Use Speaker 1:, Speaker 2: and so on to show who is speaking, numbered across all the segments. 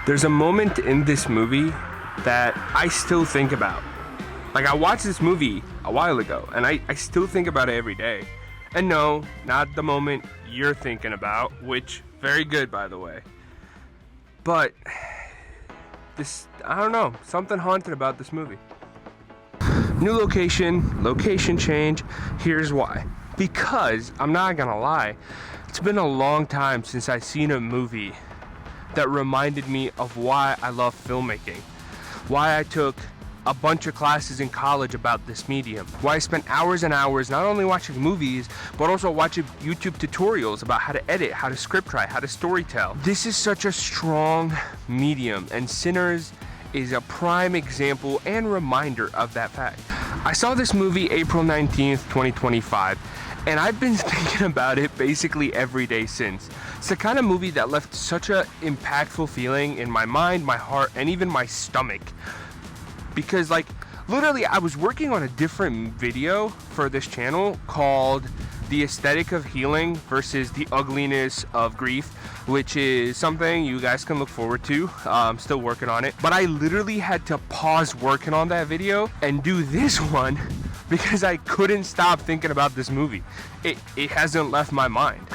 Speaker 1: There's a moment in this movie that I still think about. Like, I watched this movie a while ago, and I still think about it every day. And no, not the moment you're thinking about, which, very good, by the way. But, I don't know, something haunted about this movie. New location change, here's why. Because, I'm not gonna lie, it's been a long time since I've seen a movie that reminded me of why I love filmmaking. Why I took a bunch of classes in college about this medium. Why I spent hours and hours not only watching movies, but also watching YouTube tutorials about how to edit, how to script write, how to storytell. This is such a strong medium, and Sinners is a prime example and reminder of that fact. I saw this movie April 19th, 2025, and I've been thinking about it basically every day since. It's the kind of movie that left such an impactful feeling in my mind, my heart, and even my stomach. Because, like, literally I was working on a different video for this channel called The Aesthetic of Healing versus the Ugliness of Grief, which is something you guys can look forward to. I'm still working on it. But I literally had to pause working on that video and do this one because I couldn't stop thinking about this movie. It hasn't left my mind.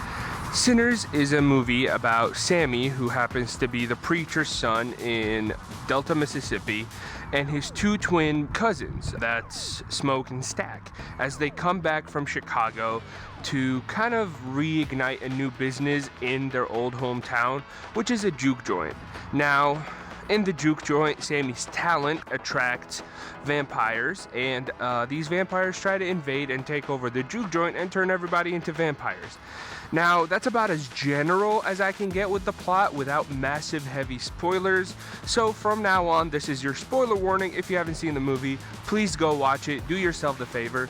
Speaker 1: Sinners is a movie about Sammy, who happens to be the preacher's son in Delta, Mississippi, and his two twin cousins, that's Smoke and Stack, as they come back from Chicago to kind of reignite a new business in their old hometown, which is a juke joint. Now, in the juke joint, Sammy's talent attracts vampires, and these vampires try to invade and take over the juke joint and turn everybody into vampires. Now, that's about as general as I can get with the plot without massive heavy spoilers. So from now on, this is your spoiler warning. If you haven't seen the movie, please go watch it. Do yourself the favor.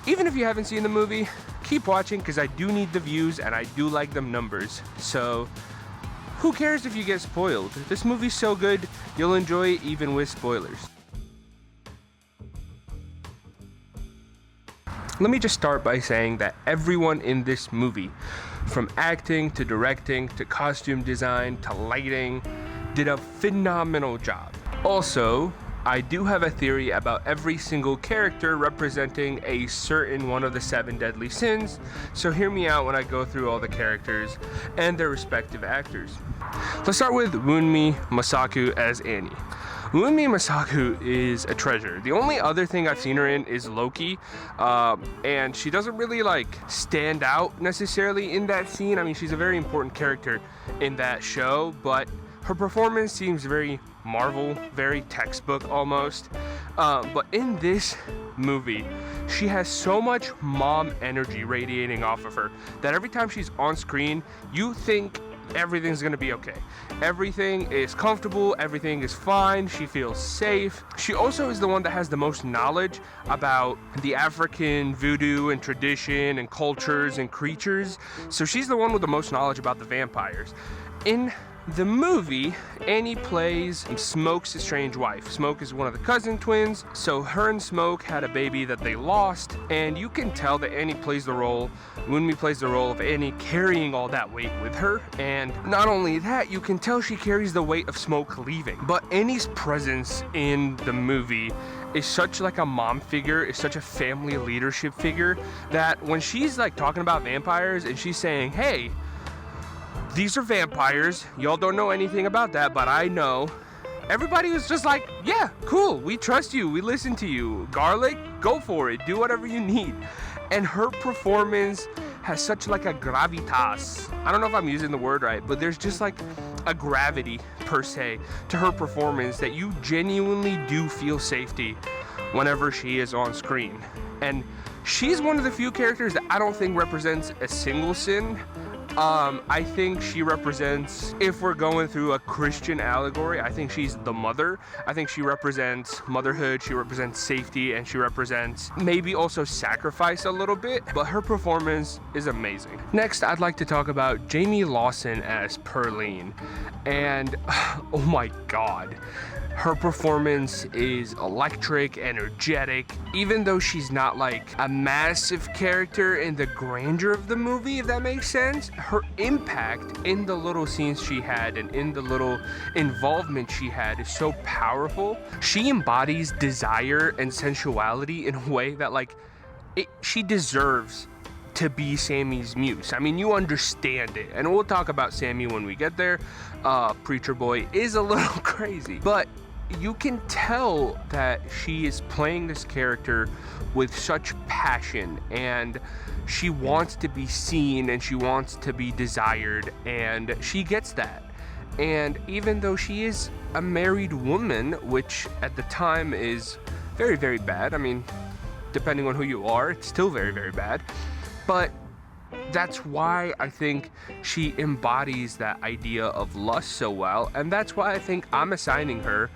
Speaker 1: Even if you haven't seen the movie, keep watching because I do need the views and I do like them numbers. So who cares if you get spoiled? This movie's so good, you'll enjoy it even with spoilers. Let me just start by saying that everyone in this movie, from acting to directing to costume design to lighting, did a phenomenal job. Also, I do have a theory about every single character representing a certain one of the 7 deadly sins, so hear me out when I go through all the characters and their respective actors. Let's start with Wunmi Mosaku as Annie. Wunmi Mosaku is a treasure. The only other thing I've seen her in is Loki, and she doesn't really like stand out necessarily in that scene. I mean, she's a very important character in that show, but her performance seems very Marvel, very textbook almost. But in this movie, she has so much mom energy radiating off of her that every time she's on screen, you think everything's gonna be okay. Everything is comfortable, everything is fine, she feels safe. She also is the one that has the most knowledge about the African voodoo and tradition and cultures and creatures. So she's the one with the most knowledge about the vampires. In the movie, Annie plays Smoke's estranged wife. Smoke is one of the cousin twins, so her and Smoke had a baby that they lost, and you can tell that Annie plays the role, Wunmi plays the role of Annie carrying all that weight with her, and not only that, you can tell she carries the weight of Smoke leaving. But Annie's presence in the movie is such like a mom figure, is such a family leadership figure, that when she's like talking about vampires and she's saying, hey, these are vampires, y'all don't know anything about that, but I know. Everybody was just like, yeah, cool, we trust you, we listen to you. Garlic, go for it, do whatever you need. And her performance has such like a gravitas. I don't know if I'm using the word right, but there's just like a gravity per se to her performance that you genuinely do feel safety whenever she is on screen. And she's one of the few characters that I don't think represents a single sin. I think she represents, if we're going through a Christian allegory, I think she's the mother. I think she represents motherhood, she represents safety, and she represents maybe also sacrifice a little bit, but her performance is amazing. Next, I'd like to talk about Jamie Lawson as Perline. And, oh my God. Her performance is electric, energetic, even though she's not like a massive character in the grandeur of the movie, if that makes sense. Her impact in the little scenes she had and in the little involvement she had is so powerful. She embodies desire and sensuality in a way that like she deserves to be Sammy's muse. I mean, you understand it, and we'll talk about Sammy when we get there. Preacher Boy is a little crazy, but you can tell that she is playing this character with such passion, and she wants to be seen and she wants to be desired, and she gets that. And even though she is a married woman, which at the time is very, very bad, I mean, depending on who you are, it's still very, very bad. But that's why I think she embodies that idea of lust so well. And that's why I think I'm assigning her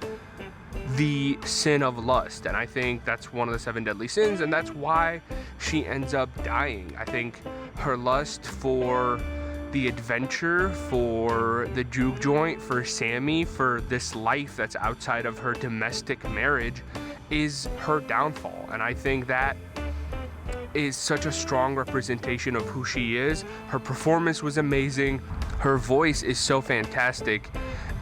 Speaker 1: the sin of lust. And I think that's one of the 7 deadly sins. And that's why she ends up dying. I think her lust for the adventure, for the juke joint, for Sammy, for this life that's outside of her domestic marriage is her downfall. And I think that is such a strong representation of who she is. Her performance was amazing. Her voice is so fantastic.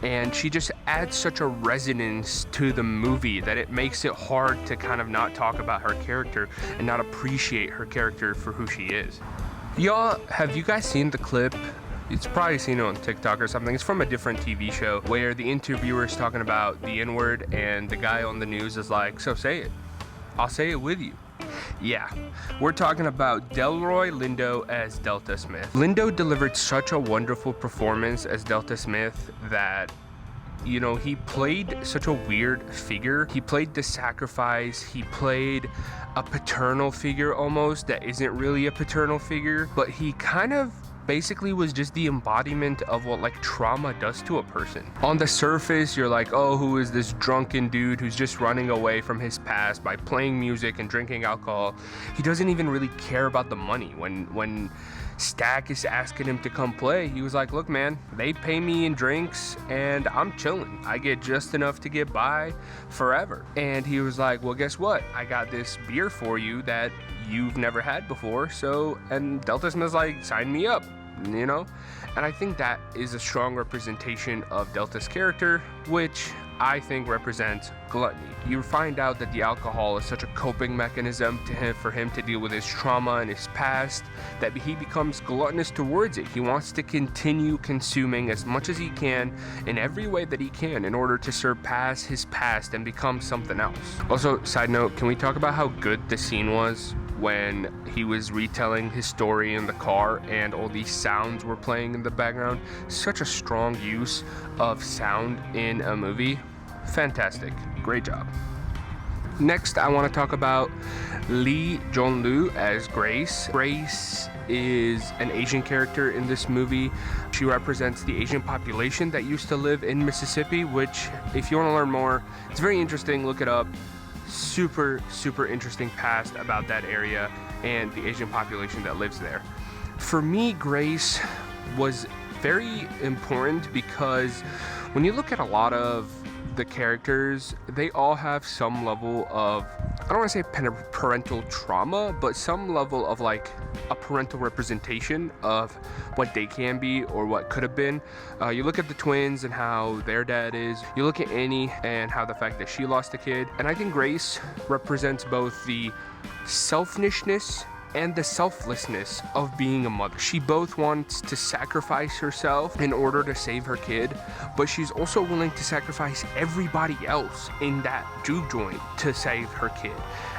Speaker 1: And she just adds such a resonance to the movie that it makes it hard to kind of not talk about her character and not appreciate her character for who she is. Y'all, have you guys seen the clip? It's probably seen it on TikTok or something. It's from a different TV show where the interviewer is talking about the N-word and the guy on the news is like, so say it. I'll say it with you. Yeah, we're talking about Delroy Lindo as Delta Smith. Lindo delivered such a wonderful performance as Delta Smith that, you know, he played such a weird figure. He played the sacrifice. He played a paternal figure almost that isn't really a paternal figure, but he kind of basically was just the embodiment of what like trauma does to a person. On the surface, you're like, oh, who is this drunken dude who's just running away from his past by playing music and drinking alcohol? He doesn't even really care about the money. When Stack is asking him to come play, he was like, look man, they pay me in drinks and I'm chilling. I get just enough to get by forever. And he was like, well, guess what? I got this beer for you that you've never had before. So, and Delta Smith's like, sign me up, you know? And I think that is a strong representation of Delta's character, which I think represents gluttony. You find out that the alcohol is such a coping mechanism to him, for him to deal with his trauma and his past, that he becomes gluttonous towards it. He wants to continue consuming as much as he can in every way that he can in order to surpass his past and become something else. Also, side note, can we talk about how good the scene was when he was retelling his story in the car and all these sounds were playing in the background? Such a strong use of sound in a movie. Fantastic. Great job. Next, I want to talk about Lee Jong-lu as Grace. Grace is an Asian character in this movie. She represents the Asian population that used to live in Mississippi, which, if you want to learn more, it's very interesting. Look it up. Super interesting past about that area and the Asian population that lives there. For me, Grace was very important because when you look at a lot of the characters, they all have some level of, I don't want to say parental trauma, but some level of like a parental representation of what they can be or what could have been. You look at the twins and how their dad is. You look at Annie and how the fact that she lost a kid. And I think Grace represents both the selfishness and the selflessness of being a mother. She both wants to sacrifice herself in order to save her kid, but she's also willing to sacrifice everybody else in that juke joint to save her kid.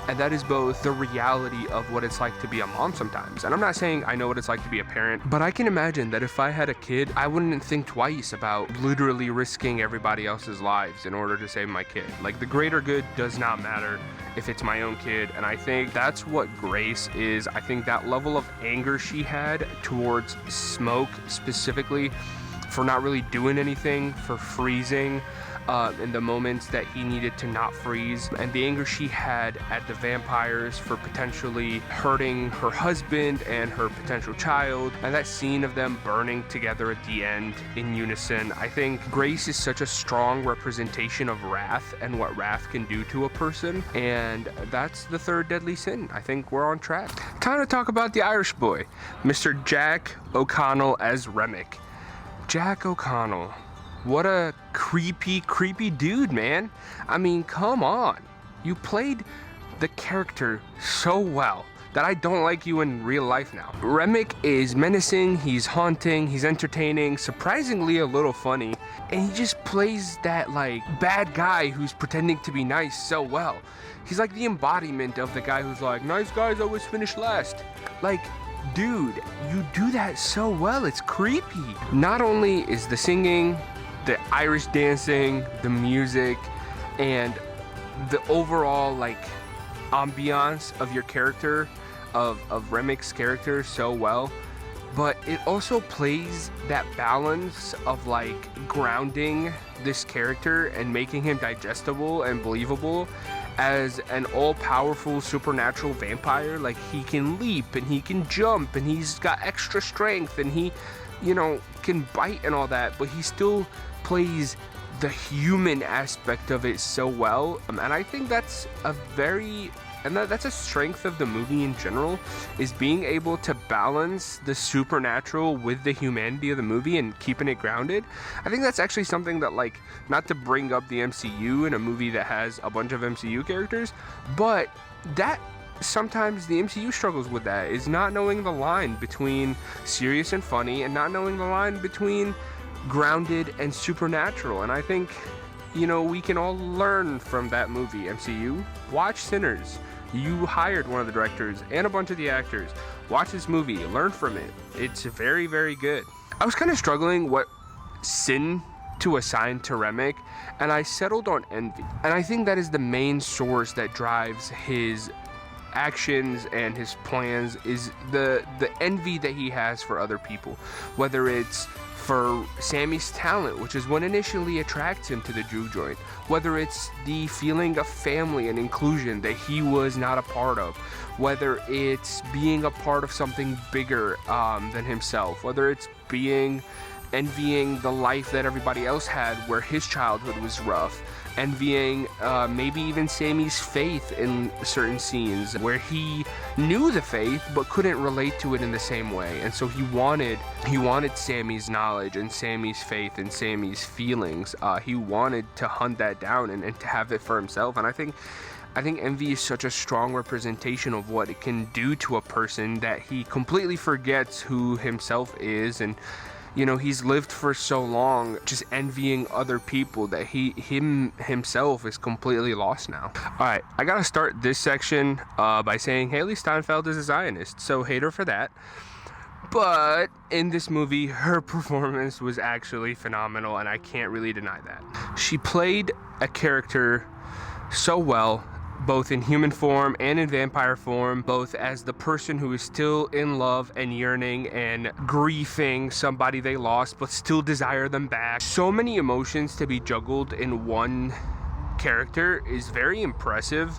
Speaker 1: And that is both the reality of what it's like to be a mom sometimes. And I'm not saying I know what it's like to be a parent, but I can imagine that if I had a kid, I wouldn't think twice about literally risking everybody else's lives in order to save my kid. Like, the greater good does not matter if it's my own kid. And I think that's what Grace is. I think that level of anger she had towards Smoke specifically for not really doing anything, for freezing, in the moments that he needed to not freeze, and the anger she had at the vampires for potentially hurting her husband and her potential child, and that scene of them burning together at the end in unison. I think Grace is such a strong representation of wrath and what wrath can do to a person, and that's the third deadly sin. I think we're on track. Time to talk about the Irish boy, Mr. Jack O'Connell as Remick. Jack O'Connell, what a creepy dude, man. I mean, come on. You played the character so well that I don't like you in real life now. Remick is menacing, he's haunting, he's entertaining, surprisingly a little funny, and he just plays that like bad guy who's pretending to be nice so well. He's like the embodiment of the guy who's like, nice guys always finish last. Like, dude, you do that so well, it's creepy. Not only is the singing, the Irish dancing, the music, and the overall like ambiance of your character, of Remick's character so well, but it also plays that balance of like grounding this character and making him digestible and believable as an all-powerful supernatural vampire. Like, he can leap and he can jump and he's got extra strength and he, you know, can bite and all that, but he still plays the human aspect of it so well. And I think that's that's a strength of the movie in general, is being able to balance the supernatural with the humanity of the movie and keeping it grounded. I think that's actually something that, like, not to bring up the MCU in a movie that has a bunch of MCU characters, but that sometimes the MCU struggles with, that is not knowing the line between serious and funny, and not knowing the line between grounded and supernatural. And I think, you know, we can all learn from that movie. MCU, watch Sinners. You hired one of the directors and a bunch of the actors. Watch this movie, learn from it. It's very good. I was kind of struggling what sin to assign to Remick, and I settled on envy. And I think that is the main source that drives his actions and his plans, is the envy that he has for other people, whether it's for Sammy's talent, which is what initially attracts him to the juke joint, whether it's the feeling of family and inclusion that he was not a part of, whether it's being a part of something bigger than himself, whether it's envying the life that everybody else had where his childhood was rough, envying maybe even Sammy's faith in certain scenes where he knew the faith but couldn't relate to it in the same way, and so he wanted Sammy's knowledge and Sammy's faith and Sammy's feelings. He wanted to hunt that down and to have it for himself. And I think envy is such a strong representation of what it can do to a person, that he completely forgets who himself is. And you know, he's lived for so long just envying other people that himself is completely lost now. Alright, I gotta start this section by saying Hailee Steinfeld is a Zionist, so hate her for that. But in this movie, her performance was actually phenomenal, and I can't really deny that. She played a character so well, both in human form and in vampire form, both as the person who is still in love and yearning and grieving somebody they lost but still desire them back. So many emotions to be juggled in one character is very impressive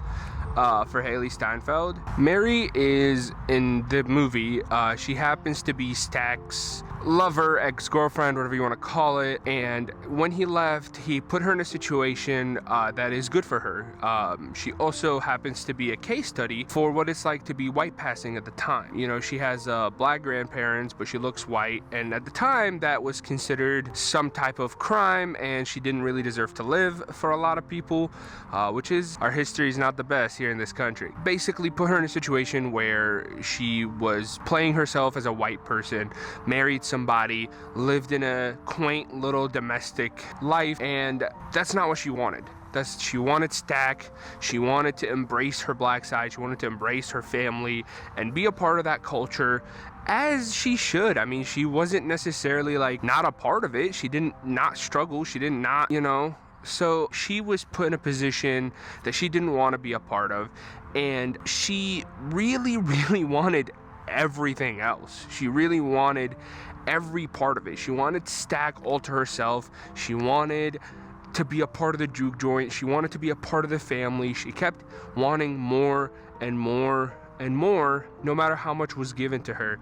Speaker 1: for Hailee Steinfeld. Mary is, in the movie, she happens to be Stack's lover, ex-girlfriend, whatever you want to call it, and when he left, he put her in a situation that is good for her. She also happens to be a case study for what it's like to be white passing at the time. You know, she has black grandparents, but she looks white, and at the time that was considered some type of crime, and she didn't really deserve to live for a lot of people, which is, our history is not the best here in this country. Basically put her in a situation where she was playing herself as a white person, married somebody, lived in a quaint little domestic life, and that's not what she wanted. She wanted Stack. She wanted to embrace her black side. She wanted to embrace her family and be a part of that culture, as she should. I mean, she wasn't necessarily like not a part of it. She didn't not struggle. She did not, you know. So she was put in a position that she didn't want to be a part of, and she really wanted everything else. She really wanted every part of it. She wanted Stack all to herself. She wanted to be a part of the juke joint. She wanted to be a part of the family. She kept wanting more and more and more, no matter how much was given to her.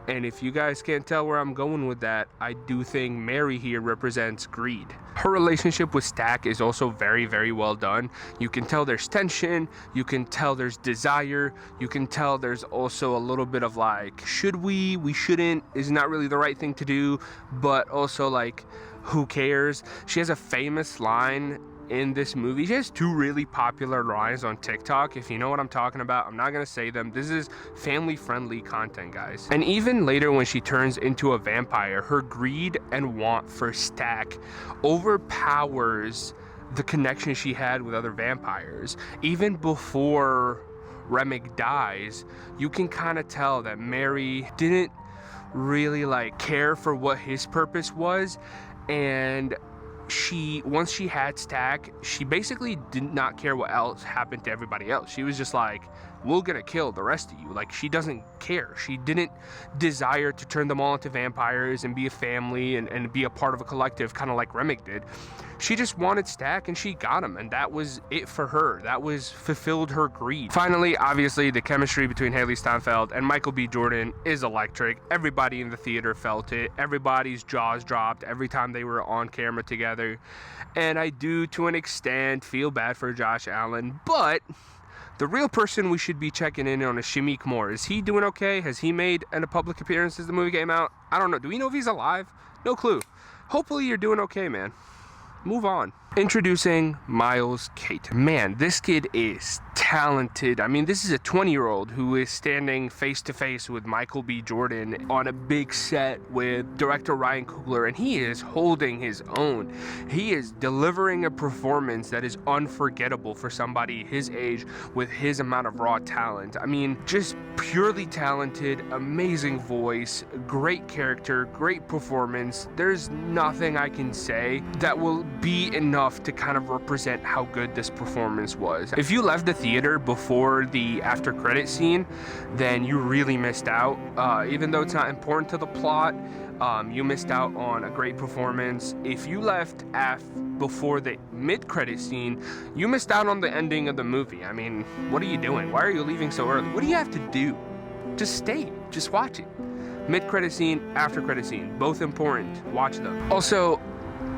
Speaker 1: And if you guys can't tell where I'm going with that, I do think Mary here represents greed. Her relationship with Stack is also very, very well done. You can tell there's tension, you can tell there's desire, you can tell there's also a little bit of like, should we shouldn't, is not really the right thing to do, but also like, who cares? She has a famous line in this movie. She has two really popular lines on TikTok. If you know what I'm talking about, I'm not gonna say them. This is family friendly content, guys. And even later when she turns into a vampire, her greed and want for Stack overpowers the connection she had with other vampires. Even before Remick dies, you can kind of tell that Mary didn't really like care for what his purpose was, and once she had Stack, she basically did not care what else happened to everybody else. She was just like, we're gonna kill the rest of you. Like, she doesn't care. She didn't desire to turn them all into vampires and be a family and be a part of a collective, kind of like Remick did. She just wanted Stack and she got him, and that was it for her. That was fulfilled her greed. Finally, obviously, the chemistry between Haley Steinfeld and Michael B. Jordan is electric. Everybody in the theater felt it. Everybody's jaws dropped every time they were on camera together. And I do, to an extent, feel bad for Josh Allen, but the real person we should be checking in on is Shameik Moore. Is he doing okay? Has he made a public appearance since the movie came out? I don't know. Do we know if he's alive? No clue. Hopefully you're doing okay, man. Move on. Introducing Miles Kate. Man, this kid is talented. I mean, this is a 20-year-old who is standing face to face with Michael B. Jordan on a big set with director Ryan Coogler, and he is holding his own. He is delivering a performance that is unforgettable for somebody his age with his amount of raw talent. I mean, just purely talented, amazing voice, great character, great performance. There's nothing I can say that will be enough to kind of represent how good this performance was. If you left the theater before the after credit scene, then you really missed out. Even though it's not important to the plot, you missed out on a great performance. If you left before the mid-credit scene, you missed out on the ending of the movie. I mean, what are you doing? Why are you leaving so early? What do you have to do? Just stay. Just watch it. Mid-credit scene, after credit scene, both important. Watch them. Also,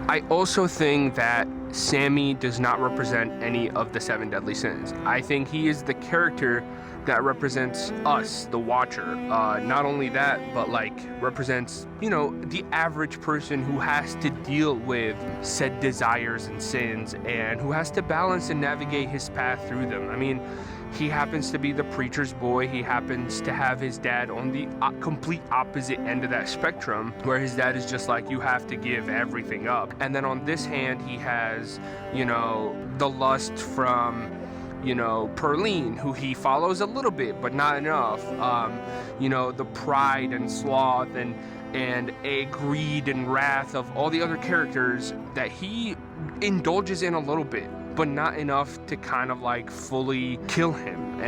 Speaker 1: I also think that Sammy does not represent any of the 7 deadly sins. I think he is the character that represents us, the watcher. Not only that, but like represents, you know, the average person who has to deal with said desires and sins and who has to balance and navigate his path through them. I mean, he happens to be the preacher's boy. He happens to have his dad on the complete opposite end of that spectrum, where his dad is just like, you have to give everything up. And then on this hand, he has, you know, the lust from, you know, Perline, who he follows a little bit, but not enough. You know, the pride and sloth and a greed and wrath of all the other characters that he indulges in a little bit, but not enough to kind of like fully kill him.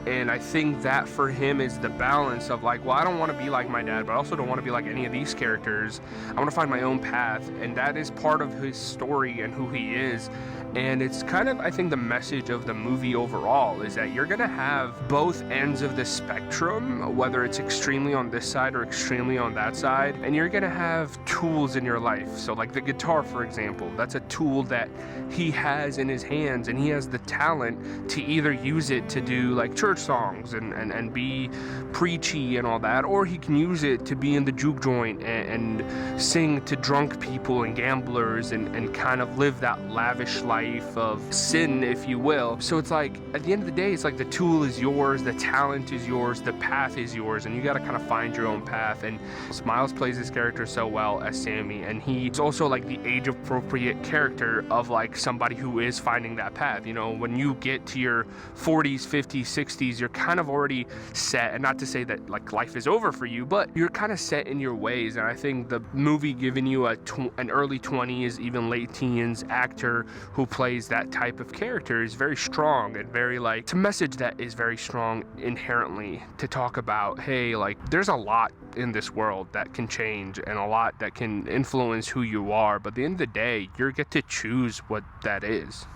Speaker 1: And I think that for him is the balance of like, well, I don't want to be like my dad, but I also don't want to be like any of these characters. I want to find my own path, and that is part of his story and who he is. And it's kind of, I think, the message of the movie overall is that you're gonna have both ends of the spectrum, whether it's extremely on this side or extremely on that side, and you're gonna have tools in your life. So like the guitar, for example, that's a tool that he has in his hands, and he has the talent to either use it to do like church songs and be preachy and all that, or he can use it to be in the juke joint and sing to drunk people and gamblers and kind of live that lavish life of sin, if you will. So it's like, at the end of the day, it's like the tool is yours, the talent is yours, the path is yours, and you got to kind of find your own path. And Miles plays his character so well as Sammy, and he's also like the age appropriate character of like somebody who is finding that path. You know, when you get to your 40s, 50s, 60s, you're kind of already set, and not to say that like life is over for you, but you're kind of set in your ways. And I think the movie giving you an early 20s, even late teens actor who plays that type of character is very strong, and very like, it's a message that is very strong inherently to talk about, hey, like there's a lot in this world that can change and a lot that can influence who you are, but at the end of the day, you get to choose what that is.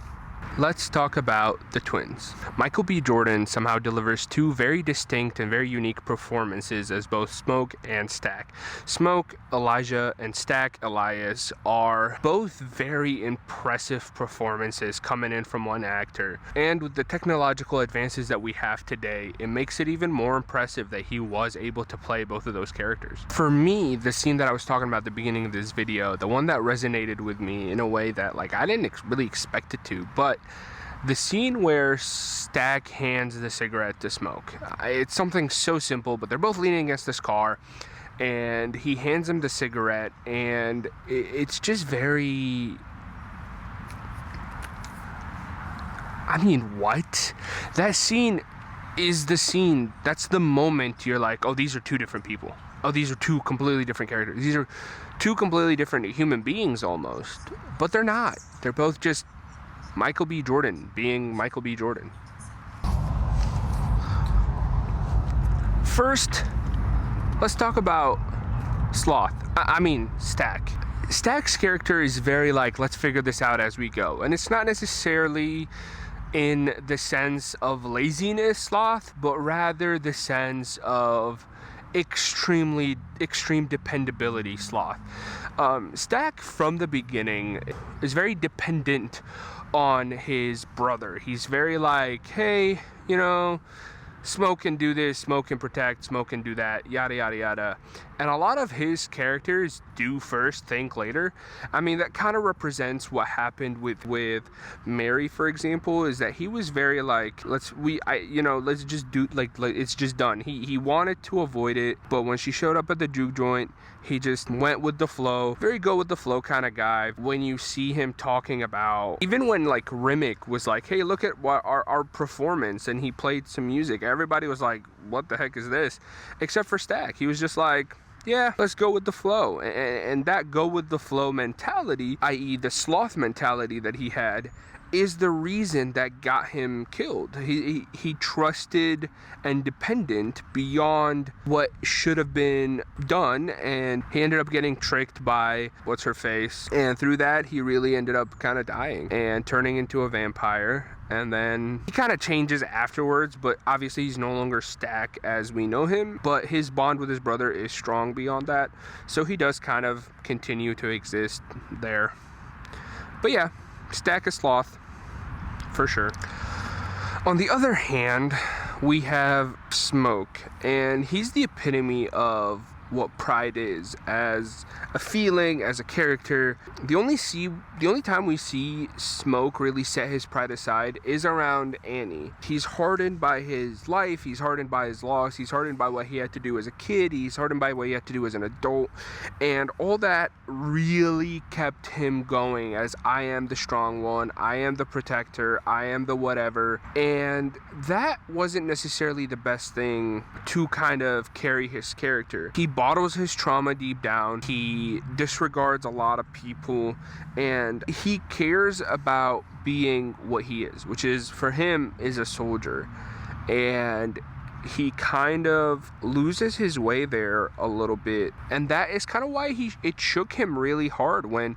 Speaker 1: Let's talk about the twins. Michael B. Jordan somehow delivers two very distinct and very unique performances as both Smoke and Stack. Smoke, Elijah, and Stack, Elias, are both very impressive performances coming in from one actor. And with the technological advances that we have today, it makes it even more impressive that he was able to play both of those characters. For me, the scene that I was talking about at the beginning of this video, the one that resonated with me in a way that like I didn't really expect it to, but the scene where Stack hands the cigarette to Smoke. It's something so simple, but they're both leaning against this car, and he hands him the cigarette, and it's just very... I mean, what? That scene is the scene. That's the moment you're like, oh, these are two different people. Oh, these are two completely different characters. These are two completely different human beings almost. But they're not. They're both just Michael B. Jordan being Michael B. Jordan. First, let's talk about Stack. Stack's character is very like, let's figure this out as we go. And it's not necessarily in the sense of laziness sloth, but rather the sense of extreme dependability sloth. Stack from the beginning is very dependent on his brother. He's very like, hey, you know, Smoke can do this, Smoke can protect, Smoke can do that, yada yada yada. And a lot of his characters do first, think later. I mean, that kind of represents what happened with Mary, for example, is that he was very like, let's just do like it's just done. He wanted to avoid it, but when she showed up at the juke joint, he just went with the flow. Very go with the flow kind of guy. When you see him talking about, even when like Remick was like, hey, look at what our performance, and he played some music, everybody was like, what the heck is this? Except for Stack. He was just like, yeah, let's go with the flow. And that go with the flow mentality, i.e. the sloth mentality that he had, is the reason that got him killed. He trusted and dependent beyond what should have been done, and he ended up getting tricked by what's her face, and through that he really ended up kind of dying and turning into a vampire. And then he kind of changes afterwards, but obviously he's no longer Stack as we know him, but his bond with his brother is strong beyond that, so he does kind of continue to exist there. But yeah, Stack is sloth for sure. On the other hand, we have Smoke, and he's the epitome of what pride is as a feeling, as a character. The only time we see Smoke really set his pride aside is around Annie. He's hardened by his life, he's hardened by his loss, he's hardened by what he had to do as a kid, he's hardened by what he had to do as an adult, and all that really kept him going as I am the strong one, I am the protector, I am the whatever. And that wasn't necessarily the best thing to kind of carry his character. He bottles his trauma deep down, he disregards a lot of people, and he cares about being what he is, which is, for him, is a soldier. And he kind of loses his way there a little bit, and that is kind of why it shook him really hard when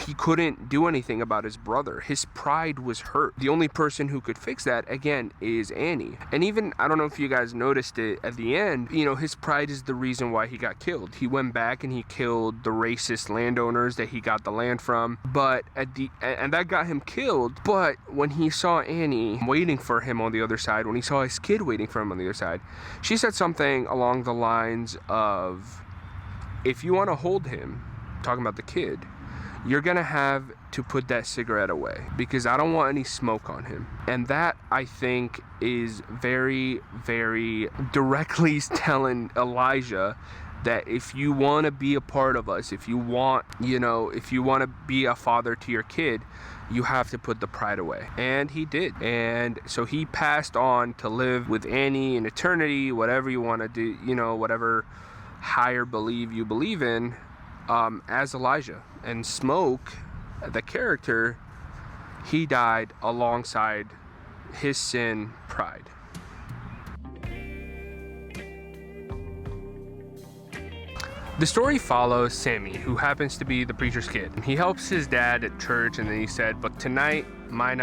Speaker 1: he couldn't do anything about his brother. His pride was hurt. The only person who could fix that, again, is Annie. And even, I don't know if you guys noticed it at the end, you know, his pride is the reason why he got killed. He went back and he killed the racist landowners that he got the land from, but and that got him killed. But when he saw Annie waiting for him on the other side, when he saw his kid waiting for him on the other side, she said something along the lines of, if you want to hold him, talking about the kid, you're gonna have to put that cigarette away, because I don't want any smoke on him. And that, I think, is very, very directly telling Elijah that if you want to be a part of us, if you want to be a father to your kid, you have to put the pride away. And he did. And so he passed on to live with Annie in eternity, whatever you want to do, whatever higher believe you believe in, as Elijah. And Smoke, the character, he died alongside his sin, pride. The story follows Sammy, who happens to be the preacher's kid. He helps his dad at church, and then he said, but tonight, my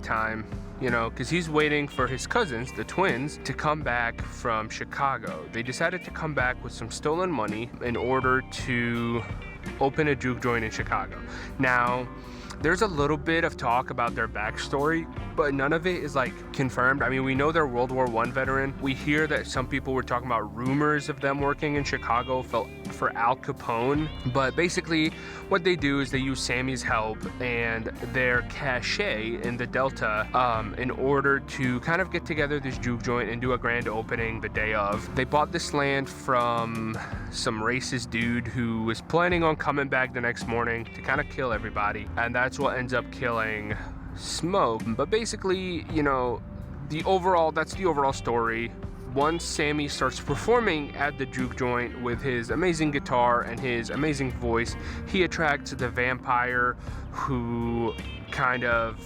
Speaker 1: time, because he's waiting for his cousins, the twins, to come back from Chicago. They decided to come back with some stolen money in order to open a juke joint in Chicago. Now, there's a little bit of talk about their backstory, but none of it is confirmed. I mean, we know they're World War I veteran. We hear that some people were talking about rumors of them working in Chicago for Al Capone, but basically what they do is they use Sammy's help and their cachet in the Delta in order to kind of get together this juke joint and do a grand opening the day of. They bought this land from some racist dude who was planning on coming back the next morning to kind of kill everybody, and that's what ends up killing Smoke. But basically, that's the overall story. Once Sammy starts performing at the juke joint with his amazing guitar and his amazing voice, he attracts the vampire who kind of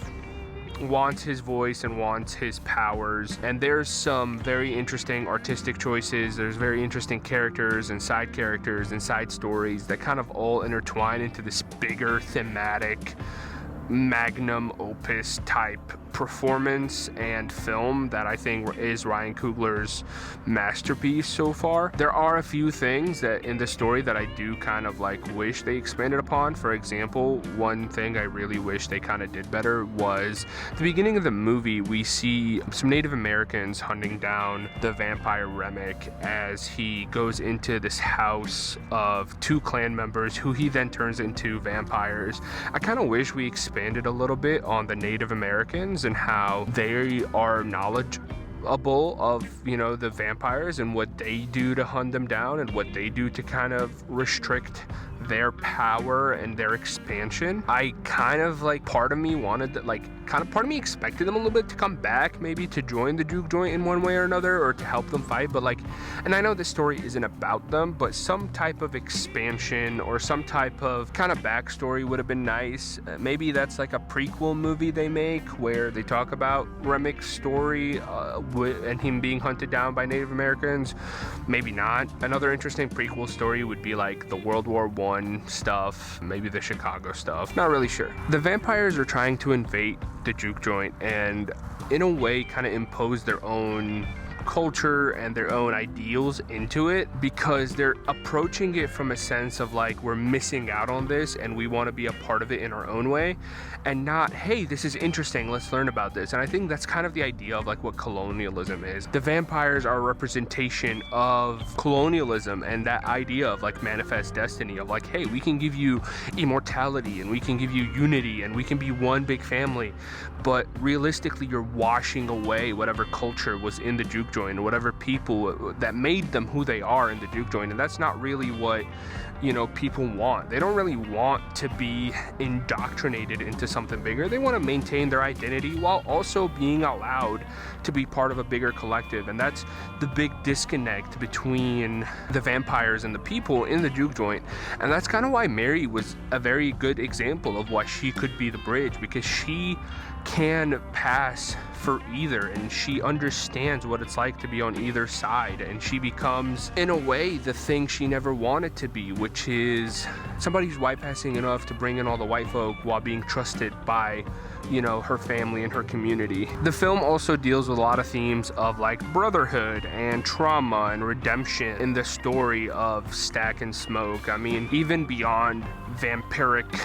Speaker 1: wants his voice and wants his powers. And there's some very interesting artistic choices. There's very interesting characters and side stories that kind of all intertwine into this bigger thematic magnum opus type performance and film that I think is Ryan Coogler's masterpiece so far. There are a few things that in the story that I do kind of wish they expanded upon. For example, one thing I really wish they kind of did better was at the beginning of the movie, we see some Native Americans hunting down the vampire Remick as he goes into this house of two clan members who he then turns into vampires. I kind of wish we expanded a little bit on the Native Americans and how they are knowledgeable of the vampires and what they do to hunt them down and what they do to kind of restrict their power and their expansion. I kind of part of me wanted that, part of me expected them a little bit to come back, maybe to join the juke joint in one way or another, or to help them fight, but and I know this story isn't about them, but some type of expansion or some type of kind of backstory would have been nice. Maybe that's a prequel movie they make where they talk about Remick's story and him being hunted down by Native Americans. Maybe not. Another interesting prequel story would be the World War I stuff, maybe the Chicago stuff, not really sure. The vampires are trying to invade the juke joint and in a way kind of impose their own culture and their own ideals into it, because they're approaching it from a sense of we're missing out on this and we want to be a part of it in our own way, and not, hey, this is interesting, let's learn about this. And I think that's kind of the idea of what colonialism is. The vampires are a representation of colonialism and that idea of manifest destiny of hey, we can give you immortality and we can give you unity and we can be one big family, but realistically you're washing away whatever culture was in the juke joint, whatever people that made them who they are in the juke joint. And that's not really what people want. They don't really want to be indoctrinated into something bigger. They want to maintain their identity while also being allowed to be part of a bigger collective. And that's the big disconnect between the vampires and the people in the juke joint. And that's kind of why Mary was a very good example of why she could be the bridge, because she can pass for either and she understands what it's like to be on either side, and she becomes in a way the thing she never wanted to be, which is somebody who's white passing enough to bring in all the white folk while being trusted by her family and her community. The film also deals with a lot of themes of brotherhood and trauma and redemption in the story of Stack and Smoke. I mean, even beyond vampiric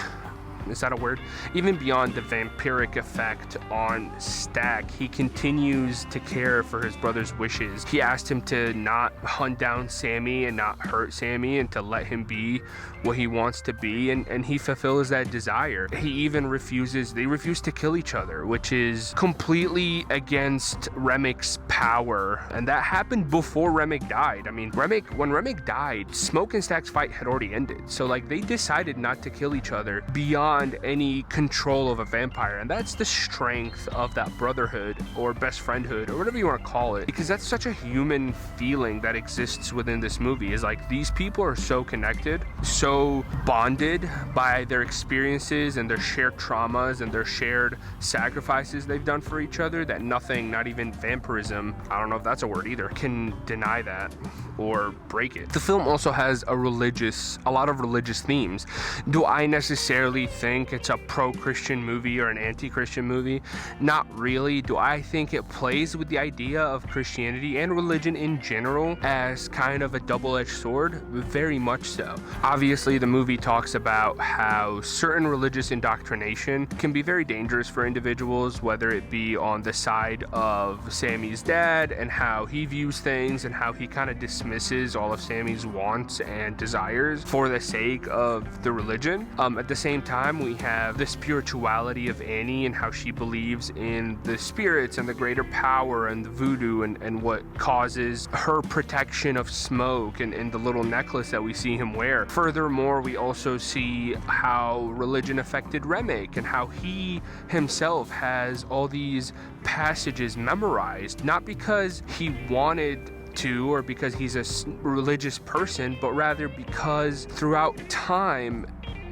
Speaker 1: is that a word? Even beyond the vampiric effect on Stack, he continues to care for his brother's wishes. He asked him to not hunt down Sammy and not hurt Sammy and to let him be what he wants to be, and he fulfills that desire. He even they refuse to kill each other, which is completely against Remic's power, and that happened before Remic died. I mean, when Remic died, Smoke and Stack's fight had already ended, so like they decided not to kill each other beyond any control of a vampire, and that's the strength of that brotherhood or best friendhood or whatever you want to call it, because that's such a human feeling that exists within this movie. Is like these people are so connected, so bonded by their experiences and their shared traumas and their shared sacrifices they've done for each other, that nothing, not even vampirism, I don't know if that's a word either, can deny that or break it. The film also has a lot of religious themes. Do I necessarily think it's a pro-Christian movie or an anti-Christian movie? Not really. Do I think it plays with the idea of Christianity and religion in general as kind of a double-edged sword? Very much so. Obviously, the movie talks about how certain religious indoctrination can be very dangerous for individuals, whether it be on the side of Sammy's dad and how he views things and how he kind of dismisses all of Sammy's wants and desires for the sake of the religion. At the same time, we have the spirituality of Annie and how she believes in the spirits and the greater power and the voodoo and what causes her protection of Smoke and the little necklace that we see him wear. Furthermore, we also see how religion affected Remic and how he himself has all these passages memorized, not because he wanted to or because he's a religious person, but rather because throughout time,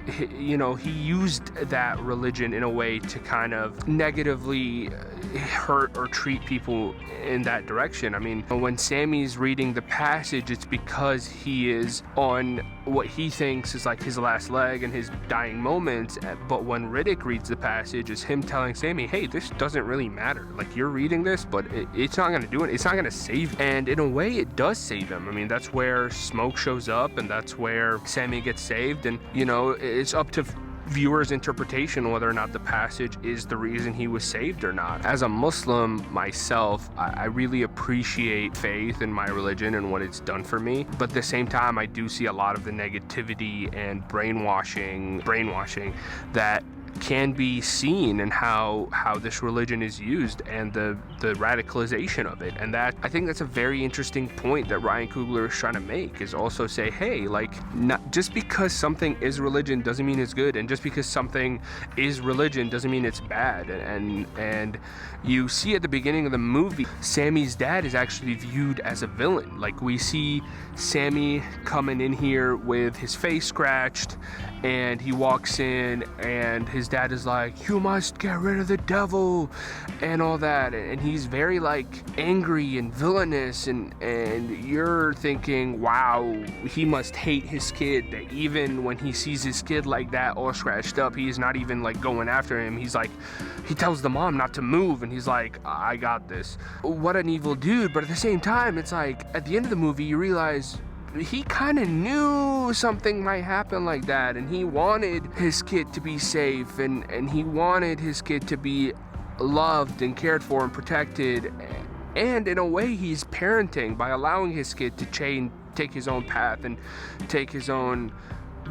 Speaker 1: he used that religion in a way to kind of negatively hurt or treat people in that direction. I mean, when Sammy's reading the passage, it's because he is on what he thinks is like his last leg and his dying moments. But when Riddick reads the passage, it's him telling Sammy, hey, this doesn't really matter. Like, you're reading this, but it's not going to do it. It's not going to save you. And in a way, it does save him. I mean, that's where Smoke shows up, and that's where Sammy gets saved. And, it's up to viewers' interpretation whether or not the passage is the reason he was saved or not. As a Muslim myself, I really appreciate faith in my religion and what it's done for me, but at the same time, I do see a lot of the negativity and brainwashing that can be seen in how this religion is used and the radicalization of it. And that, I think that's a very interesting point that Ryan Coogler is trying to make, is also say, hey, like, not just because something is religion doesn't mean it's good, and just because something is religion doesn't mean it's bad. And you see at the beginning of the movie, Sammy's dad is actually viewed as a villain. Like, we see Sammy coming in here with his face scratched, and he walks in and his dad is like, you must get rid of the devil and all that, and he's very like angry and villainous, and you're thinking, wow, he must hate his kid, that even when he sees his kid like that all scratched up, he's not even like going after him. He's like, he tells the mom not to move, and he's like, I got this. What an evil dude. But at the same time, it's like at the end of the movie you realize he kind of knew something might happen like that, and he wanted his kid to be safe, and he wanted his kid to be loved and cared for and protected. And in a way, he's parenting by allowing his kid to take his own path and take his own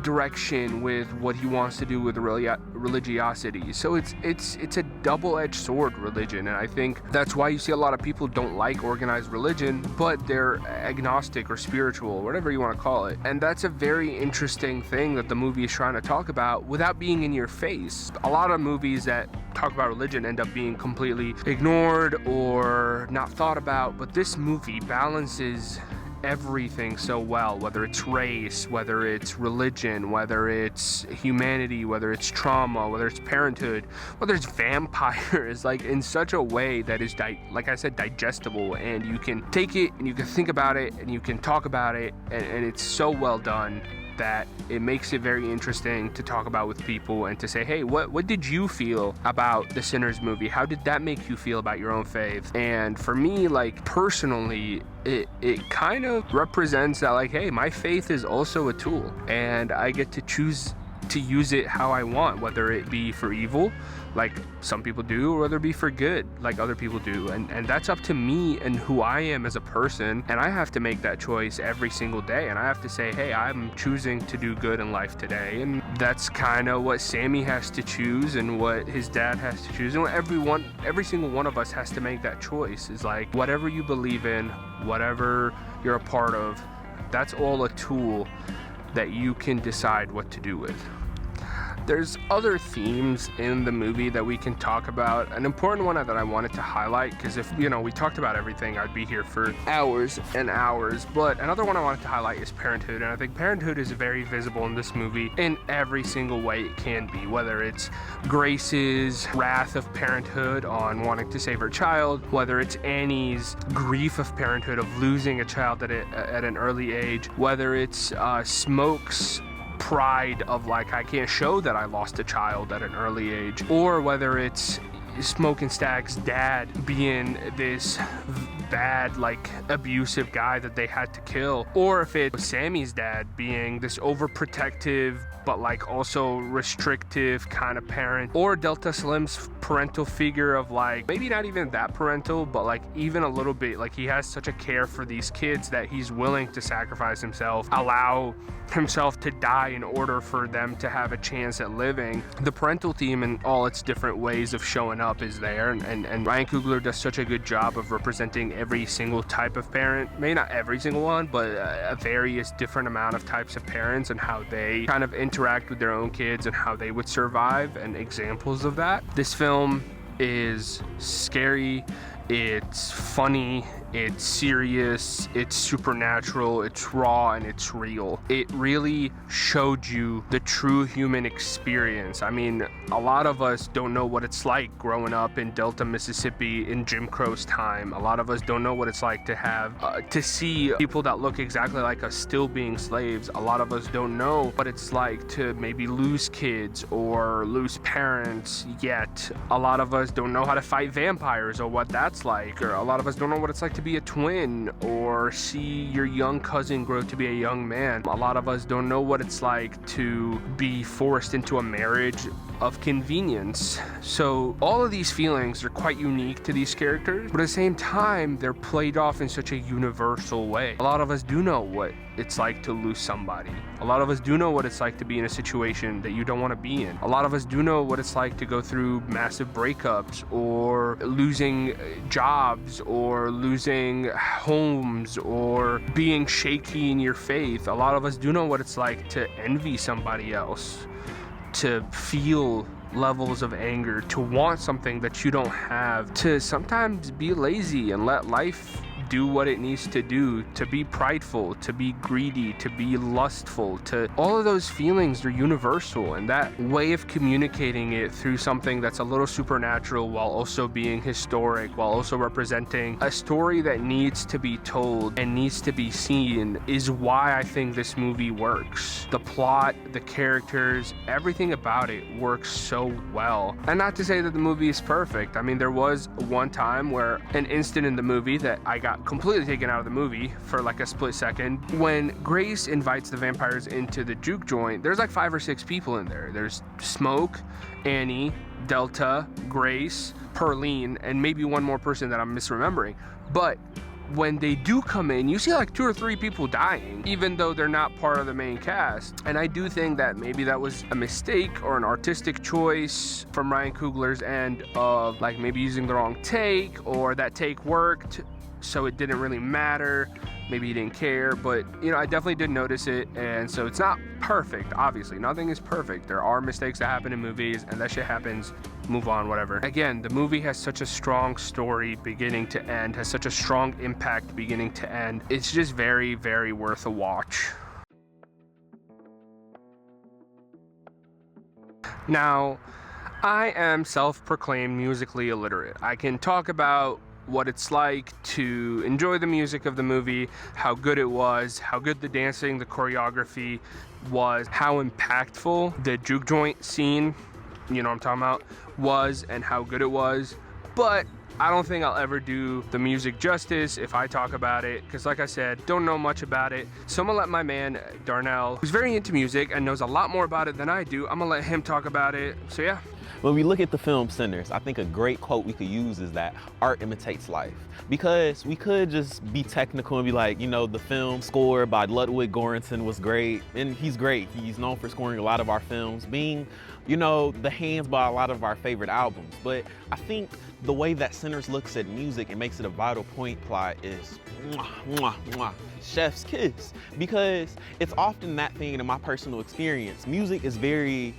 Speaker 1: direction with what he wants to do with religiosity. So it's a double-edged sword, religion, and I think that's why you see a lot of people don't like organized religion, but they're agnostic or spiritual, whatever you want to call it. And that's a very interesting thing that the movie is trying to talk about without being in your face. A lot of movies that talk about religion end up being completely ignored or not thought about, but this movie balances everything so well, whether it's race, whether it's religion, whether it's humanity, whether it's trauma, whether it's parenthood, whether it's vampires, like in such a way that is, like I said, digestible, and you can take it and you can think about it and you can talk about it, and it's so well done that it makes it very interesting to talk about with people and to say, hey, what did you feel about the Sinners movie? How did that make you feel about your own faith? And for me, like, personally, it kind of represents that, like, hey, my faith is also a tool, and I get to choose to use it how I want, whether it be for evil, like some people do, or whether it be for good, like other people do. And that's up to me and who I am as a person. And I have to make that choice every single day. And I have to say, hey, I'm choosing to do good in life today. And that's kind of what Sammy has to choose, and what his dad has to choose, and what every single one of us has to make that choice. Is like, whatever you believe in, whatever you're a part of, that's all a tool that you can decide what to do with. There's other themes in the movie that we can talk about. An important one that I wanted to highlight, because if we talked about everything, I'd be here for hours and hours. But another one I wanted to highlight is parenthood, and I think parenthood is very visible in this movie in every single way it can be. Whether it's Grace's wrath of parenthood on wanting to save her child, whether it's Annie's grief of parenthood of losing a child at an early age, whether it's Smoke's pride of like, I can't show that I lost a child at an early age, or whether it's Smoke and Stack's dad being this bad, like, abusive guy that they had to kill, or if it's Sammy's dad being this overprotective but like also restrictive kind of parent, or Delta Slim's parental figure of like, maybe not even that parental, but like even a little bit, like he has such a care for these kids that he's willing to sacrifice himself, allow himself to die in order for them to have a chance at living. The parental theme in all its different ways of showing up is there, and Ryan Coogler does such a good job of representing every single type of parent, maybe not every single one, but a various different amount of types of parents and how they kind of interact with their own kids and how they would survive, and examples of that. This film is scary, it's funny, it's serious, it's supernatural, it's raw, and it's real. It really showed you the true human experience. I mean, a lot of us don't know what it's like growing up in Delta, Mississippi in Jim Crow's time. A lot of us don't know what it's like to have to see people that look exactly like us still being slaves. A lot of us don't know what it's like to maybe lose kids or lose parents yet. A lot of us don't know how to fight vampires or what that's like, or a lot of us don't know what it's like to be a twin or see your young cousin grow to be a young man. A lot of us don't know what it's like to be forced into a marriage of convenience. So all of these feelings are quite unique to these characters, but at the same time, they're played off in such a universal way. A lot of us do know what it's like to lose somebody. A lot of us do know what it's like to be in a situation that you don't want to be in. A lot of us do know what it's like to go through massive breakups, or losing jobs, or losing homes, or being shaky in your faith. A lot of us do know what it's like to envy somebody else, to feel levels of anger, to want something that you don't have, to sometimes be lazy and let life do what it needs to do, to be prideful, to be greedy, to be lustful. To all of those feelings are universal, and that way of communicating it through something that's a little supernatural while also being historic, while also representing a story that needs to be told and needs to be seen, is why I think this movie works. The plot, the characters, everything about it works so well. And not to say that the movie is perfect. I mean, there was one time where an instant in the movie that I got completely taken out of the movie for like a split second. When Grace invites the vampires into the juke joint, there's like 5 or 6 people in there. There's Smoke, Annie, Delta, Grace, Perline, and maybe one more person that I'm misremembering. But when they do come in, you see like 2 or 3 people dying, even though they're not part of the main cast. And I do think that maybe that was a mistake or an artistic choice from Ryan Coogler's end of like maybe using the wrong take, or that take worked so it didn't really matter. Maybe he didn't care, but I definitely did notice it. And so it's not perfect, obviously. Nothing is perfect. There are mistakes that happen in movies, and that shit happens. Move on, whatever. Again, the movie has such a strong story beginning to end, has such a strong impact beginning to end. It's just very, very worth a watch. Now, I am self-proclaimed musically illiterate. I can talk about what it's like to enjoy the music of the movie, how good it was, how good the dancing, the choreography was, how impactful the juke joint scene, you know what I'm talking about, was, and how good it was. But I don't think I'll ever do the music justice if I talk about it, because like I said, don't know much about it. So I'm gonna let my man Darnell, who's very into music and knows a lot more about it than I do, I'm gonna let him talk about it. So yeah.
Speaker 2: When we look at the film Sinners, I think a great quote we could use is that art imitates life. Because we could just be technical and be like, you know, the film score by Ludwig Göransson was great, and he's great. He's known for scoring a lot of our films, being, you know, the hands by a lot of our favorite albums. But I think the way that Sinners looks at music and makes it a vital point plot is mwah, mwah, mwah, chef's kiss. Because it's often that thing in my personal experience. Music is very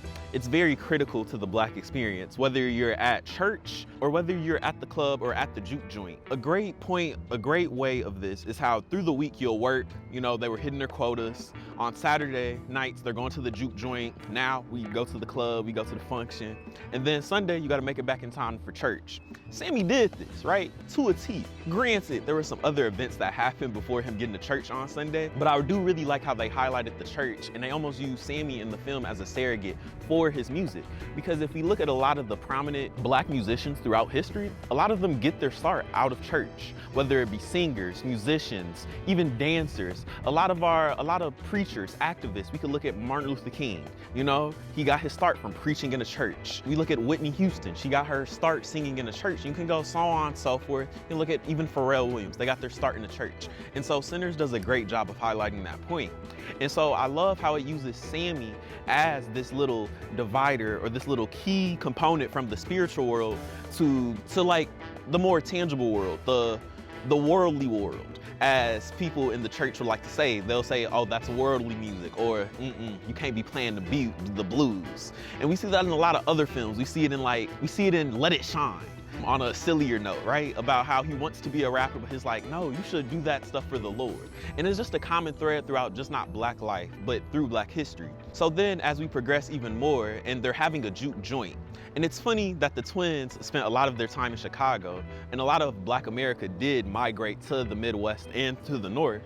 Speaker 2: critical to the Black experience, whether you're at church or whether you're at the club or at the juke joint. A great way of this is how through the week you'll work, you know, they were hitting their quotas. On Saturday nights, they're going to the juke joint. Now we go to the club, we go to the function. And then Sunday, you gotta make it back in time for church. Sammy did this, right? To a T. Granted, there were some other events that happened before him getting to church on Sunday, but I do really like how they highlighted the church and they almost used Sammy in the film as a surrogate for his music. Because if we look at a lot of the prominent Black musicians throughout history, a lot of them get their start out of church, whether it be singers, musicians, even dancers. A lot of preachers, activists. We could look at Martin Luther King, you know, he got his start from preaching in a church. We look at Whitney Houston, she got her start singing in a church. You can go so on and so forth. You can look at even Pharrell Williams, they got their start in the church. And so Sinners does a great job of highlighting that point. And so I love how it uses Sammy as this little divider or this little key component from the spiritual world to like the more tangible world, the worldly world. As people in the church would like to say, they'll say, oh, that's worldly music, or you can't be playing the blues. And we see that in a lot of other films. We see it in Let It Shine, on a sillier note, right? About how he wants to be a rapper, but he's like, no, you should do that stuff for the Lord. And it's just a common thread throughout just not Black life, but through Black history. So then as we progress even more, and they're having a juke joint, and it's funny that the twins spent a lot of their time in Chicago, and a lot of Black America did migrate to the Midwest and to the North.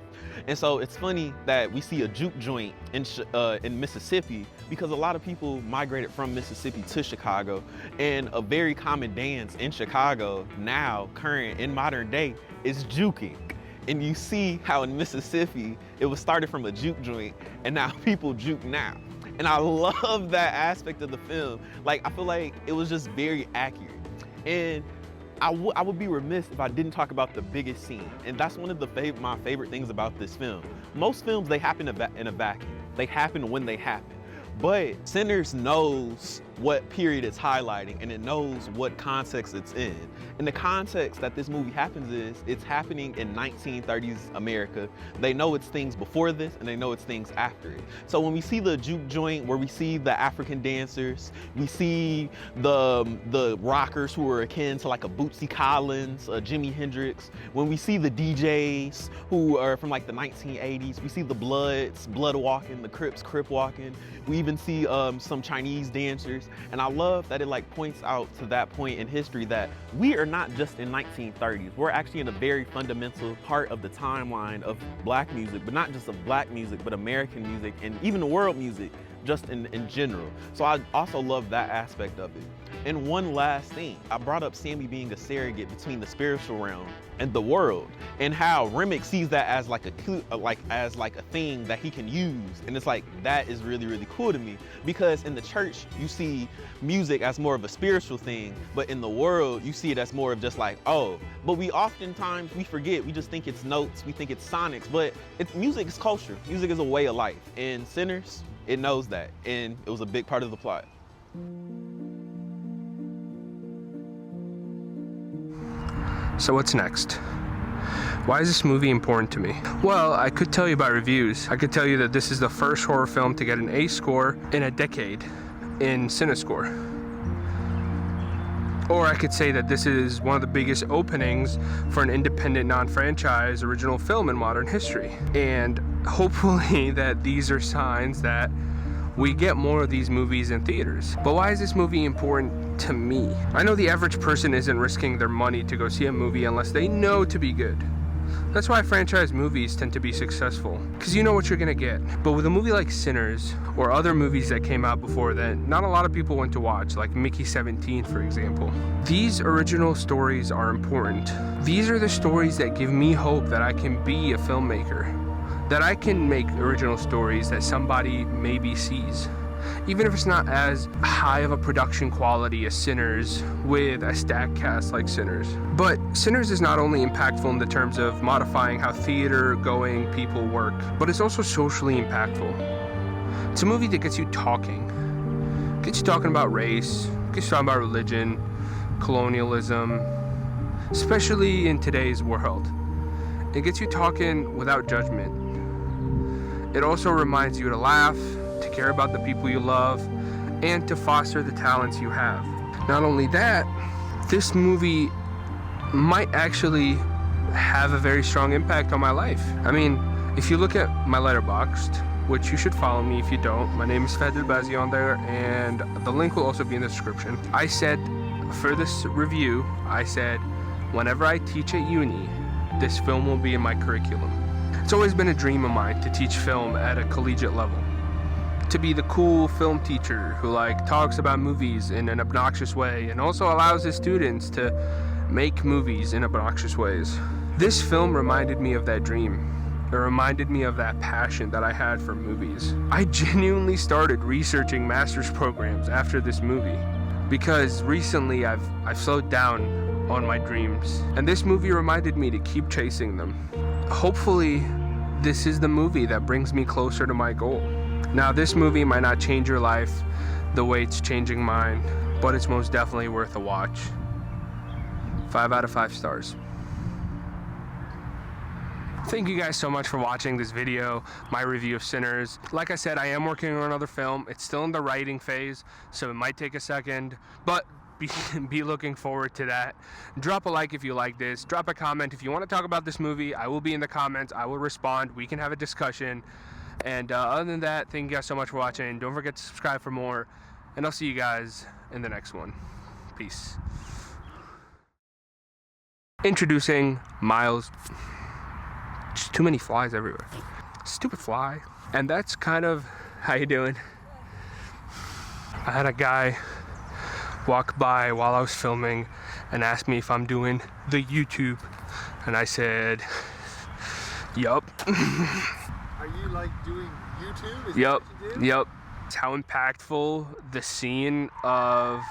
Speaker 2: And so it's funny that we see a juke joint in Mississippi, because a lot of people migrated from Mississippi to Chicago, and a very common dance in Chicago now, current in modern day, is juking. And you see how in Mississippi, it was started from a juke joint, and now people juke now. And I love that aspect of the film. Like, I feel like it was just very accurate. And I would be remiss if I didn't talk about the biggest scene. And that's one of my favorite things about this film. Most films, they happen in a vacuum. They happen when they happen. But Sinners knows what period it's highlighting, and it knows what context it's in. And the context that this movie happens is, it's happening in 1930s America. They know it's things before this, and they know it's things after it. So when we see the juke joint, where we see the African dancers, we see the rockers who are akin to like a Bootsy Collins, a Jimi Hendrix. When we see the DJs who are from like the 1980s, we see the Bloods, blood walking, the Crips, crip walking. We even see some Chinese dancers. And I love that it like points out to that point in history that we are not just in 1930s. We're actually in a very fundamental part of the timeline of Black music, but not just of Black music, but American music and even world music just in general. So I also love that aspect of it. And one last thing, I brought up Sammy being a surrogate between the spiritual realm and the world, and how Remick sees that as like a thing that he can use. And it's like, that is really, really cool to me, because in the church, you see music as more of a spiritual thing, but in the world, you see it as more of just like, oh, but we forget, we just think it's notes, we think it's sonics, but music is culture. Music is a way of life. And Sinners, it knows that, and it was a big part of the plot.
Speaker 1: So what's next? Why is this movie important to me? Well, I could tell you by reviews. I could tell you that this is the first horror film to get an A score in a decade in CineScore. Or I could say that this is one of the biggest openings for an independent, non-franchise original film in modern history. And hopefully that these are signs that we get more of these movies in theaters. But why is this movie important to me? I know the average person isn't risking their money to go see a movie unless they know to be good. That's why franchise movies tend to be successful, because you know what you're gonna get. But with a movie like Sinners, or other movies that came out before then, not a lot of people went to watch, like Mickey 17, for example. These original stories are important. These are the stories that give me hope that I can be a filmmaker, that I can make original stories that somebody maybe sees. Even if it's not as high of a production quality as Sinners with a stacked cast like Sinners. But Sinners is not only impactful in the terms of modifying how theater-going people work, but it's also socially impactful. It's a movie that gets you talking. Gets you talking about race, gets you talking about religion, colonialism, especially in today's world. It gets you talking without judgment. It also reminds you to laugh, to care about the people you love, and to foster the talents you have. Not only that, this movie might actually have a very strong impact on my life. I mean, if you look at my Letterboxd, which you should follow me if you don't, my name is Fadel Bazi on there, and the link will also be in the description. I said, for this review, I said, whenever I teach at uni, this film will be in my curriculum. It's always been a dream of mine to teach film at a collegiate level. To be the cool film teacher who talks about movies in an obnoxious way and also allows his students to make movies in obnoxious ways. This film reminded me of that dream. It reminded me of that passion that I had for movies. I genuinely started researching master's programs after this movie because recently I've slowed down on my dreams, and this movie reminded me to keep chasing them. Hopefully, this is the movie that brings me closer to my goal. Now, this movie might not change your life the way it's changing mine, but it's most definitely worth a watch. 5 out of 5 stars. Thank you guys so much for watching this video, my review of Sinners. Like I said, I am working on another film. It's still in the writing phase, so it might take a second, but be looking forward to that. Drop a like if you like this. Drop a comment if you want to talk about this movie. I will be in the comments. I will respond. We can have a discussion. And other than that, thank you guys so much for watching. Don't forget to subscribe for more, and I'll see you guys in the next one. Peace. Introducing Miles. Just too many flies everywhere. Stupid fly. And that's kind of how you doing. I had a guy walk by while I was filming and ask me if I'm doing the YouTube, and I said, yup.
Speaker 3: Are you doing YouTube?
Speaker 1: Yup, yup. It's how impactful the scene of